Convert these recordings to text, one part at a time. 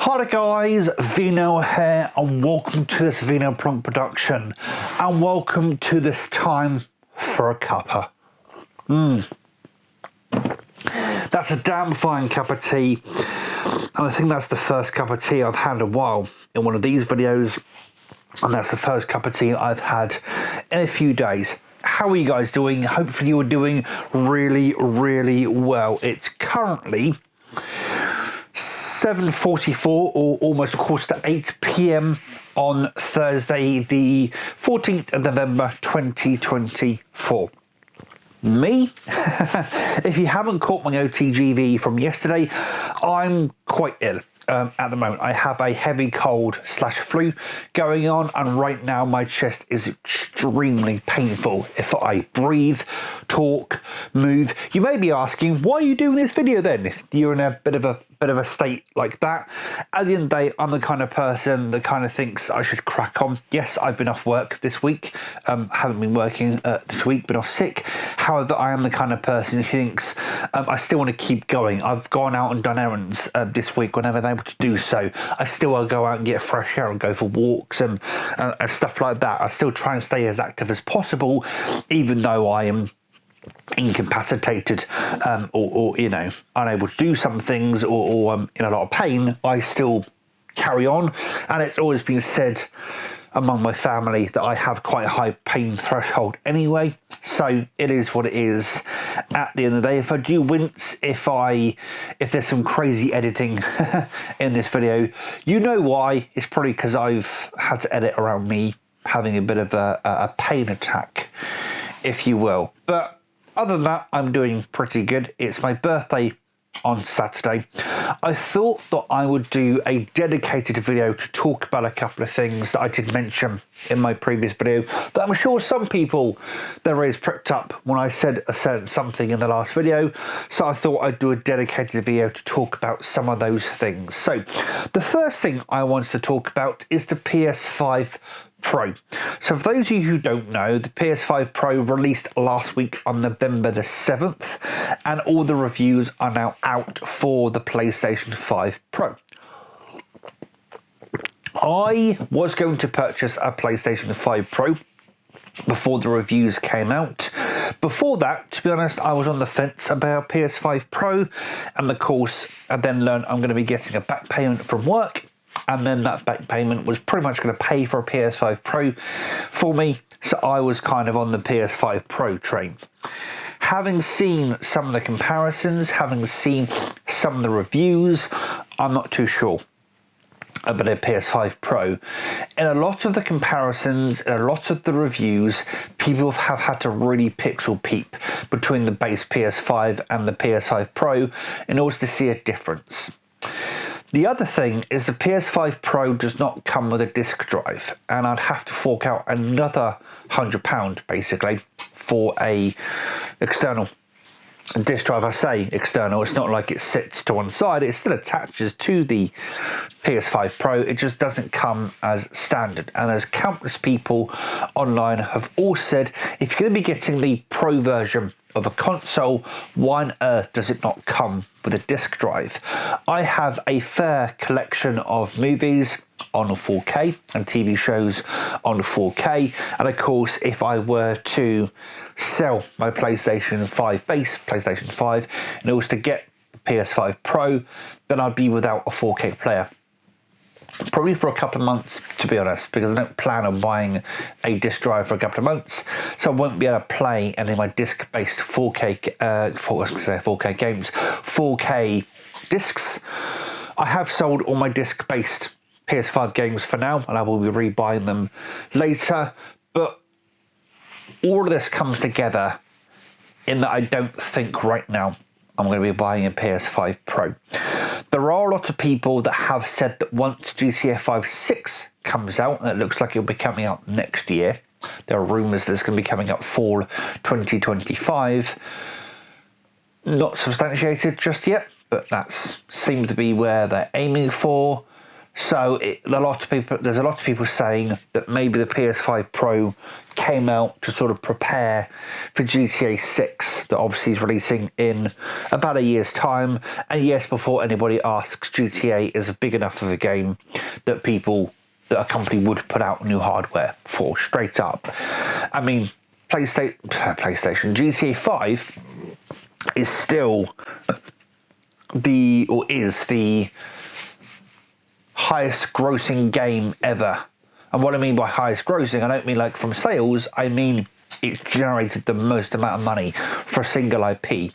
Hi there guys, Vino here and welcome to this Vino Plonk production and welcome to this time for a cuppa. That's a damn fine cup of tea, and I think that's the first cup of tea I've had in a while in one of these videos, and that's the first cup of tea I've had in a few days. How are you guys doing? Hopefully you're doing really well. It's currently 7:44 or almost 7:45 p.m. on Thursday the 14th of November 2024. Me? If you haven't caught my OTGV from yesterday, I'm quite ill. At the moment, I have a heavy cold / flu going on, and right now my chest is extremely painful. If I breathe, talk, move, you may be asking, why are you doing this video then? If you're in a bit of a state like that. At the end of the day, I'm the kind of person that kind of thinks I should crack on. Yes, I've been off work this week. Haven't been working this week, been off sick. However, I am the kind of person who thinks I still want to keep going. I've gone out and done errands this week whenever I'm able to do so. I still want to go out and get fresh air and go for walks and stuff like that. I still try and stay as active as possible, even though I am incapacitated or you know, unable to do some things or in a lot of pain. I still carry on, and it's always been said among my family that I have quite a high pain threshold anyway, so it is what it is. At the end of the day, if I do wince, if there's some crazy editing in this video, you know why. It's probably because I've had to edit around me having a bit of a pain attack, if you will. But other than that, I'm doing pretty good. It's my birthday on Saturday. I thought that I would do a dedicated video to talk about a couple of things that I did mention in my previous video that I'm sure some people, their ears pricked up when I said something in the last video. So I thought I'd do a dedicated video to talk about some of those things. So the first thing I wanted to talk about is the PS5 Pro. So for those of you who don't know, the PS5 Pro released last week on November the 7th, and all the reviews are now out for the PlayStation 5 Pro. I was going to purchase a PlayStation 5 Pro before the reviews came out. Before that, to be honest, I was on the fence about PS5 Pro, and of course I then learned I'm going to be getting a back payment from work, and then that back payment was pretty much going to pay for a PS5 Pro for me, so I was kind of on the PS5 Pro train. Having seen some of the comparisons, having seen some of the reviews, I'm not too sure about a PS5 Pro. In a lot of the comparisons, in a lot of the reviews, people have had to really pixel peep between the base PS5 and the PS5 Pro in order to see a difference. The other thing is the PS5 Pro does not come with a disc drive, and I'd have to fork out another £100 basically for a external disc drive. I say external, it's not like it sits to one side, it still attaches to the PS5 Pro, it just doesn't come as standard. And as countless people online have all said, if you're going to be getting the Pro version of a console, why on earth does it not come with a disc drive? I have a fair collection of movies on 4K and TV shows on 4K, and of course if I were to sell my PlayStation 5 base, PlayStation 5, in order to get the PS5 Pro, then I'd be without a 4K player. Probably for a couple of months, to be honest, because I don't plan on buying a disc drive for a couple of months, so I won't be able to play any of my disc-based 4K games, 4K discs. I have sold all my disc-based PS5 games for now, and I will be rebuying them later, but all of this comes together in that I don't think right now I'm going to be buying a PS5 Pro. There are a lot of people that have said that once GTA 5 6 comes out, and it looks like it'll be coming out next year, there are rumours that it's going to be coming out fall 2025. Not substantiated just yet, but that seems to be where they're aiming for. So there's a lot of people saying that maybe the PS5 Pro came out to sort of prepare for GTA 6 that obviously is releasing in about a year's time. And yes, before anybody asks, GTA is a big enough of a game that a company would put out new hardware for, straight up. I mean, PlayStation GTA 5 is still is the highest grossing game ever. And what I mean by highest grossing, I don't mean like from sales, I mean it's generated the most amount of money for a single IP.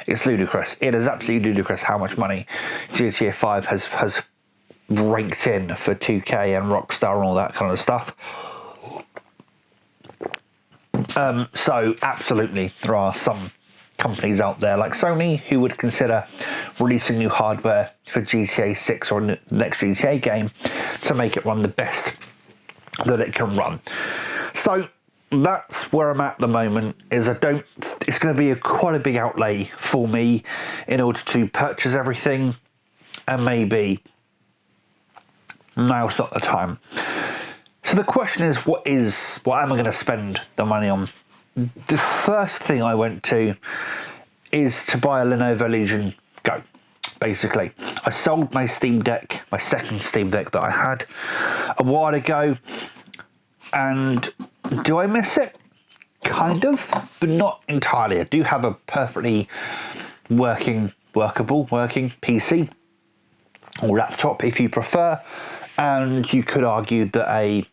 It's ludicrous. It is absolutely ludicrous how much money GTA 5 has ranked in for 2K and Rockstar and all that kind of stuff. So absolutely, there are some companies out there like Sony who would consider releasing new hardware for GTA 6 or the next GTA game to make it run the best that it can run. So that's where I'm at the moment. It's going to be quite a big outlay for me in order to purchase everything, and maybe now's not the time. So the question is, what am I going to spend the money on? The first thing I went to is to buy a Lenovo Legion Go. Basically, I sold my Steam Deck, my second Steam Deck that I had a while ago, and do I miss it? Kind of, but not entirely. I do have a perfectly working PC or laptop, if you prefer, and you could argue that a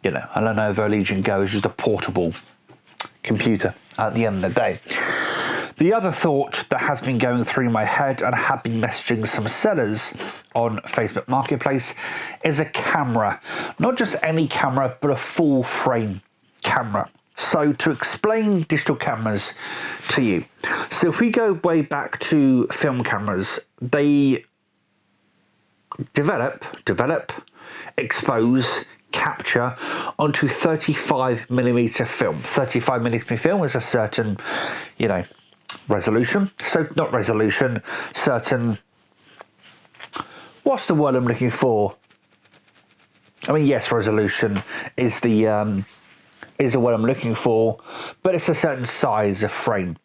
Lenovo Legion Go is just a portable computer at the end of the day. The other thought that has been going through my head, and I have been messaging some sellers on Facebook Marketplace, is a camera. Not just any camera, but a full frame camera. So to explain digital cameras to you, so if we go way back to film cameras, they develop, expose, capture onto 35mm film. 35mm film is a certain, resolution. So not resolution, certain, what's the word I'm looking for? I mean, yes, resolution is the word I'm looking for, but it's a certain size of frame,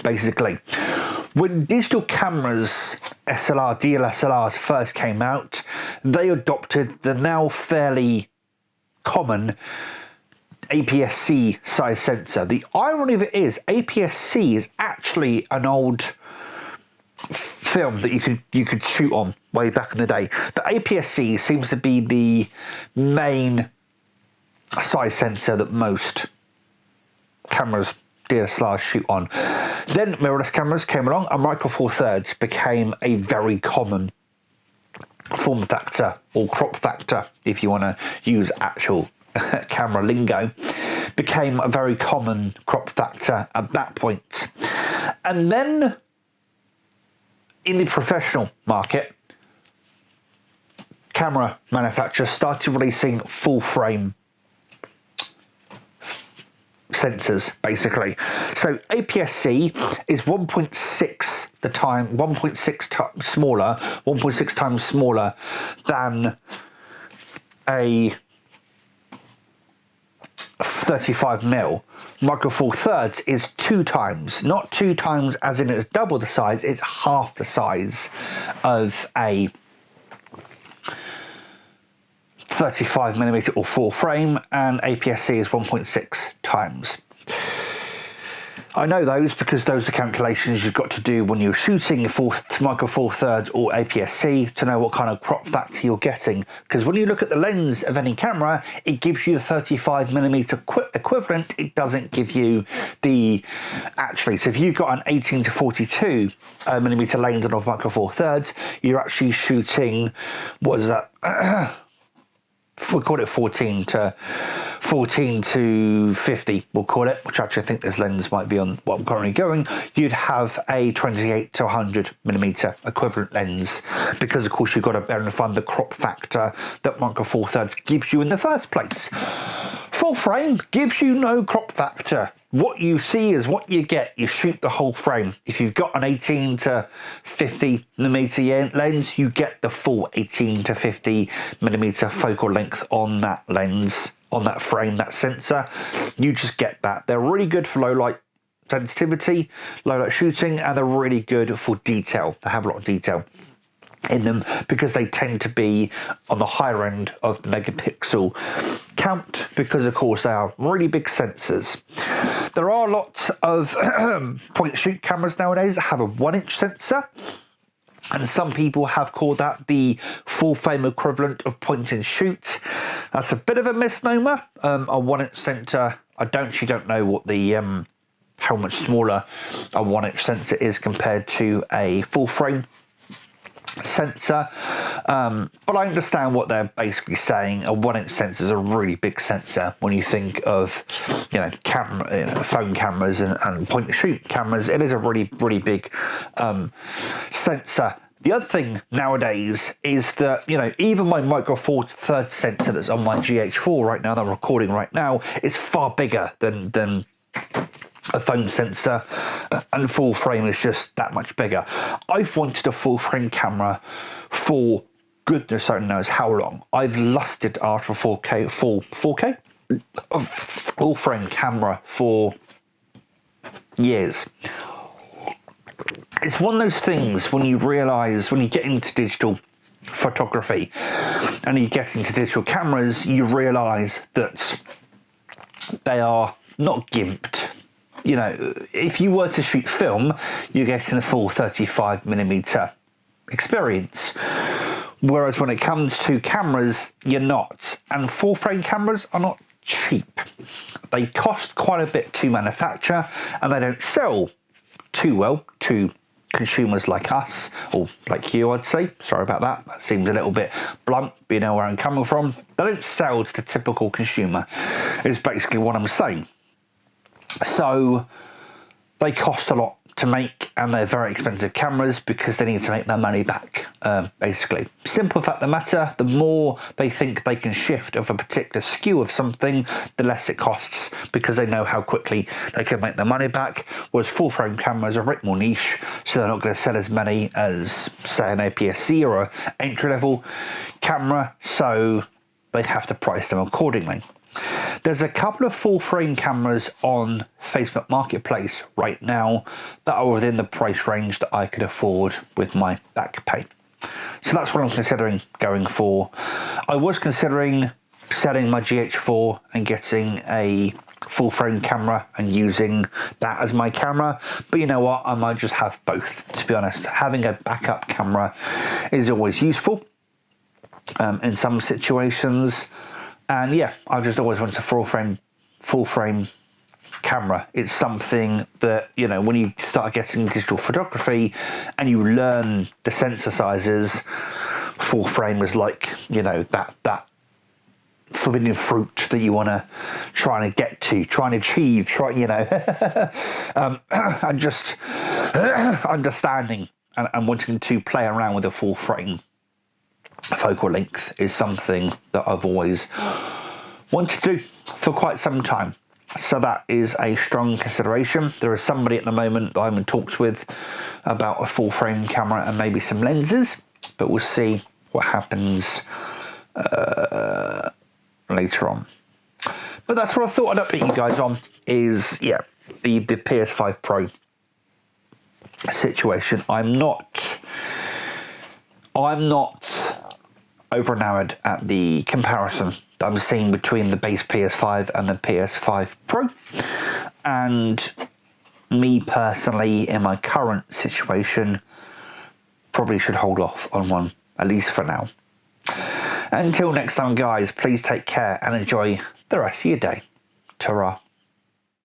basically. When digital cameras, DSLRs first came out, they adopted the now fairly common APS-C size sensor. The irony of it is, APS-C is actually an old film that you could shoot on way back in the day. But APS-C seems to be the main size sensor that most cameras, DSLRs, shoot on. Then mirrorless cameras came along, and Micro Four Thirds became a very common form factor, or crop factor, if you want to use actual camera lingo, became a very common crop factor at that point. And then in the professional market, camera manufacturers started releasing full frame sensors, basically. So APS-C is 1.6 times smaller than a 35mm. Micro Four Thirds is 2 times, not 2 times as in it's double the size, it's half the size of a 35mm or full frame, and APS-C is 1.6 times. I know those because those are calculations you've got to do when you're shooting Micro Four Thirds or APS-C to know what kind of crop factor you're getting. Because when you look at the lens of any camera, it gives you the 35mm equivalent. It doesn't give you the so if you've got an 18 to 42 millimeter lens on Micro Four Thirds, you're actually shooting, what is that? We call it 14 to 50, we'll call it, which actually I think this lens might be on what I'm currently going. You'd have a 28 to 100 millimeter equivalent lens, because of course you've got to bear in mind the crop factor that Micro Four Thirds gives you in the first place. Full frame gives you no crop factor. What you see is what you get. You shoot the whole frame. If you've got an 18 to 50 millimeter lens, you get the full 18 to 50 millimeter focal length on that lens, on that frame, that sensor. You just get that. They're really good for low light sensitivity, low light shooting, and they're really good for detail. They have a lot of detail in them because they tend to be on the higher end of the megapixel count, because of course they are really big sensors. There are lots of point and shoot cameras nowadays that have a 1-inch sensor, and some people have called that the full frame equivalent of point and shoot. That's a bit of a misnomer. A 1-inch sensor, I don't know what the how much smaller a 1-inch sensor is compared to a full frame sensor, but I understand what they're basically saying. A 1-inch sensor is a really big sensor when you think of, camera, phone cameras and point and shoot cameras. It is a really big sensor. The other thing nowadays is that, even my Micro Four Thirds sensor that's on my GH4 right now, that I'm recording right now, is far bigger than a phone sensor, and full frame is just that much bigger. I've wanted a full frame camera for goodness only knows how long. I've lusted after a 4K full frame camera for years. It's one of those things when you realise, when you get into digital photography and you get into digital cameras, you realise that they are not gimped. If you were to shoot film, you're getting a full 35mm experience. Whereas when it comes to cameras, you're not. And full frame cameras are not cheap. They cost quite a bit to manufacture, and they don't sell too well to consumers like us, or like you, I'd say. Sorry about that. That seems a little bit blunt, but you know where I'm coming from. They don't sell to the typical consumer, is basically what I'm saying. So they cost a lot to make, and they're very expensive cameras because they need to make their money back, basically. Simple fact of the matter, the more they think they can shift of a particular SKU of something, the less it costs, because they know how quickly they can make their money back. Whereas full frame cameras are a bit more niche, so they're not going to sell as many as, say, an APS-C or an entry-level camera, so they have to price them accordingly. There's a couple of full frame cameras on Facebook Marketplace right now that are within the price range that I could afford with my back pay. So that's what I'm considering going for. I was considering selling my GH4 and getting a full frame camera and using that as my camera, but you know what, I might just have both, to be honest. Having a backup camera is always useful in some situations. And yeah, I've just always wanted a full frame camera. It's something that, when you start getting digital photography and you learn the sensor sizes, full frame is like, that forbidden fruit that you want to try and get to, try and achieve, and just understanding and wanting to play around with a full frame focal length is something that I've always wanted to do for quite some time. So that is a strong consideration. There is somebody at the moment that I'm in talks with about a full frame camera and maybe some lenses, but we'll see what happens later on. But that's what I thought I'd update you guys on, is the PS5 Pro situation. I'm not over enamored at the comparison that I'm seeing between the base PS5 and the PS5 Pro. And me personally, in my current situation, probably should hold off on one, at least for now. Until next time, guys, please take care and enjoy the rest of your day. Ta-ra.